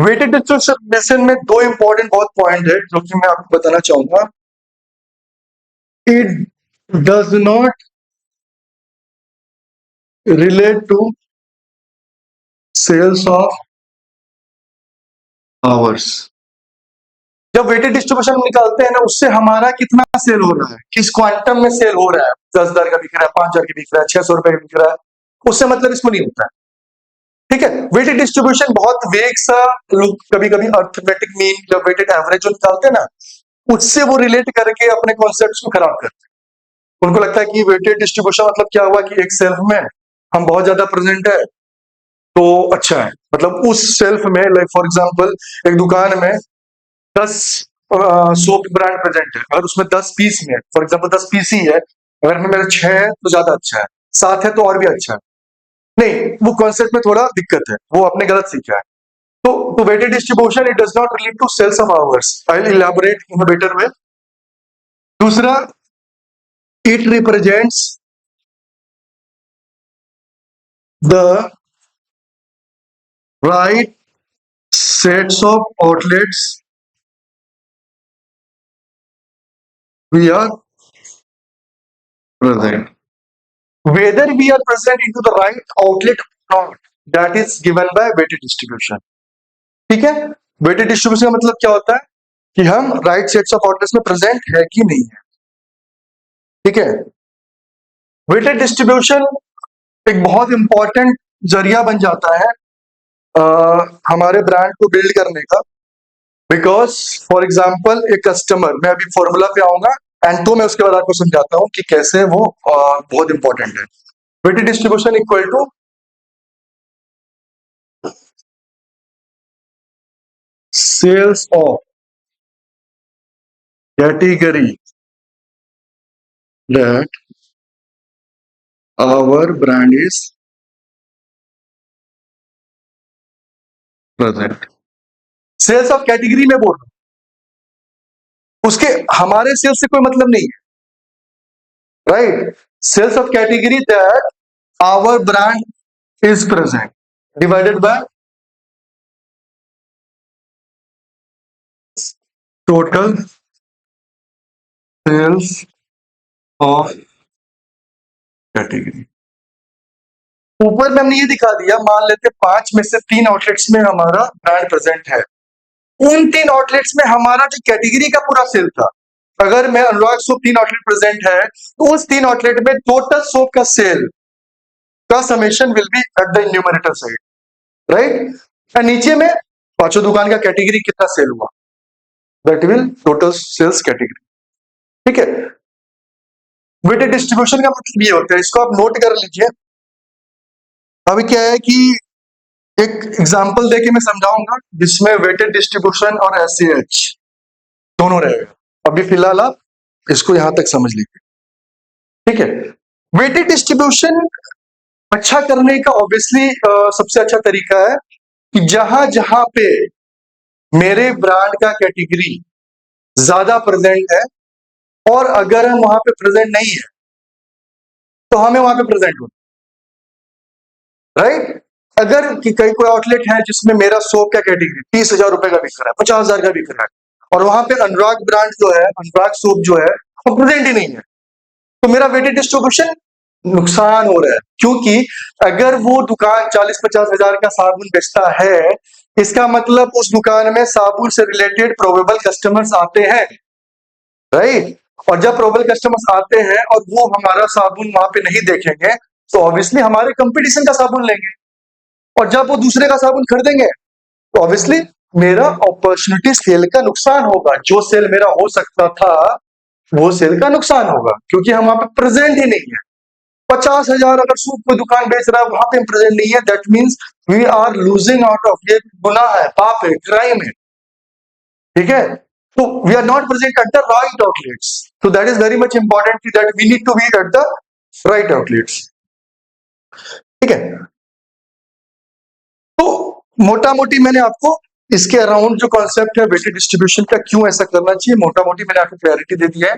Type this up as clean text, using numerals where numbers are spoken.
Weighted distribution में दो important बहुत पॉइंट है जो कि मैं आपको बताना चाहूंगा. It does not relate to sales of ours. जब वेटेड डिस्ट्रीब्यूशन निकालते हैं ना, उससे हमारा कितना सेल हो रहा है, किस क्वांटम में सेल हो रहा है, 10,000 का बिक रहा है, 5,000 का बिक रहा है, 600 रुपए का बिक रहा है, उससे मतलब इसको नहीं होता है. ठीक है. वेटेड डिस्ट्रीब्यूशन बहुत वेग सा, लोग कभी कभी अर्थमेटिक मीन या वेटेड एवरेज जो निकालते हैं ना, उससे वो रिलेट करके अपने कॉन्सेप्ट्स को खराब करते हैं. उनको लगता है कि वेटेड डिस्ट्रीब्यूशन मतलब क्या हुआ कि एक सेल्फ में हम बहुत ज्यादा प्रेजेंट है तो अच्छा है. मतलब उस सेल्फ में, लाइक फॉर एग्जांपल, एक दुकान में 10 सोप ब्रांड प्रेजेंट है, अगर उसमें 10 पीस में, फॉर एग्जांपल 10 पीस ही है, अगर में मेरे 6 है तो ज्यादा अच्छा है, 7 है तो और भी अच्छा है. नहीं, वो कॉन्सेप्ट में थोड़ा दिक्कत है, वो आपने गलत सीखा है. तो weighted distribution it does not relate to sales of hours. I will elaborate in a better way. दूसरा, it represents the right sets of outlets we are present. Whether we are present into the right outlet or not, that is given by weighted distribution. ठीक है. weighted distribution का मतलब क्या होता है कि हम राइट सेट्स ऑफ आउटलेट्स में प्रेजेंट है कि नहीं है. ठीक है. weighted distribution एक बहुत इंपॉर्टेंट जरिया बन जाता है हमारे ब्रांड को बिल्ड करने का. बिकॉज फॉर एग्जाम्पल एक कस्टमर, मैं अभी फॉर्मूला पे आऊंगा एंड तो मैं उसके बाद आपको समझाता हूं कि कैसे वो बहुत इंपॉर्टेंट है. weighted distribution equal to sales of category that our brand is present. Sales of category में बोल रहा हूं, उसके हमारे सेल्स से कोई मतलब नहीं है. Right. Sales of category that our brand is present divided by total sales of category. ऊपर में हमने ये दिखा दिया, मान लेते 5 में से 3 आउटलेट्स में हमारा ब्रांड प्रेजेंट है. उन 3 आउटलेट्स में हमारा जो कैटेगरी का पूरा सेल था, अगर मैं अनुराग सोप 3 आउटलेट प्रेजेंट है तो उस 3 आउटलेट में टोटल सोप का सेल का summation will be at the numerator side. Right. And नीचे में पांचों दुकान का कैटेगरी कितना सेल हुआ, that will total sales category. ठीक है. वेटेड डिस्ट्रीब्यूशन का मतलब ये होता है, इसको आप नोट कर लीजिए. अभी क्या है कि एक एग्जांपल देके मैं समझाऊंगा जिसमें वेटेड डिस्ट्रीब्यूशन और एससीएच दोनों रहेगा. अभी फिलहाल आप इसको यहां तक समझ लीजिए. ठीक है. वेटेड डिस्ट्रीब्यूशन अच्छा करने का ऑब्वियसली सबसे अच्छा तरीका है कि जहां जहां पे मेरे ब्रांड का कैटेगरी ज्यादा प्रेजेंट है और अगर हम वहां पे प्रेजेंट नहीं है तो हमें वहां पे प्रेजेंट होना. राइट. अगर कि कई कोई आउटलेट है जिसमें मेरा सोप का कैटेगरी 30,000 रुपए का बिक रहा है, 50,000 का बिक रहा है, और वहां पे अनुराग ब्रांड जो है, अनुराग सोप जो है वो प्रेजेंट ही नहीं है, तो मेरा वेटेड डिस्ट्रीब्यूशन नुकसान हो रहा है. क्योंकि अगर वो दुकान 40-50 हजार का साबुन बेचता है, इसका मतलब उस दुकान में साबुन से रिलेटेड प्रोबेबल कस्टमर्स आते हैं. राइट. और जब प्रोबेबल कस्टमर्स आते हैं और वो हमारा साबुन वहां पे नहीं देखेंगे तो ऑब्वियसली हमारे कंपटीशन का साबुन लेंगे, और जब वो दूसरे का साबुन खरीदेंगे तो ऑब्वियसली मेरा अपॉर्चुनिटी सेल का नुकसान होगा. जो सेल मेरा हो सकता था वो सेल का नुकसान होगा क्योंकि हम वहां पे प्रेजेंट ही नहीं है. 50,000 अगर सूप कोई दुकान बेच रहा है, वहां पे प्रेजेंट नहीं है, that means we are losing out of. ये गुनाह है, पाप है, क्राइम है. ठीक है. तो we are not present at the right outlets. So that is very much important that we need to be at the right outlets. ठीक है. तो मोटा मोटी मैंने आपको इसके अराउंड जो कॉन्सेप्ट है वेटेड डिस्ट्रीब्यूशन का, क्यों ऐसा करना चाहिए, मोटा मोटी मैंने आपको क्लैरिटी दे दिया है.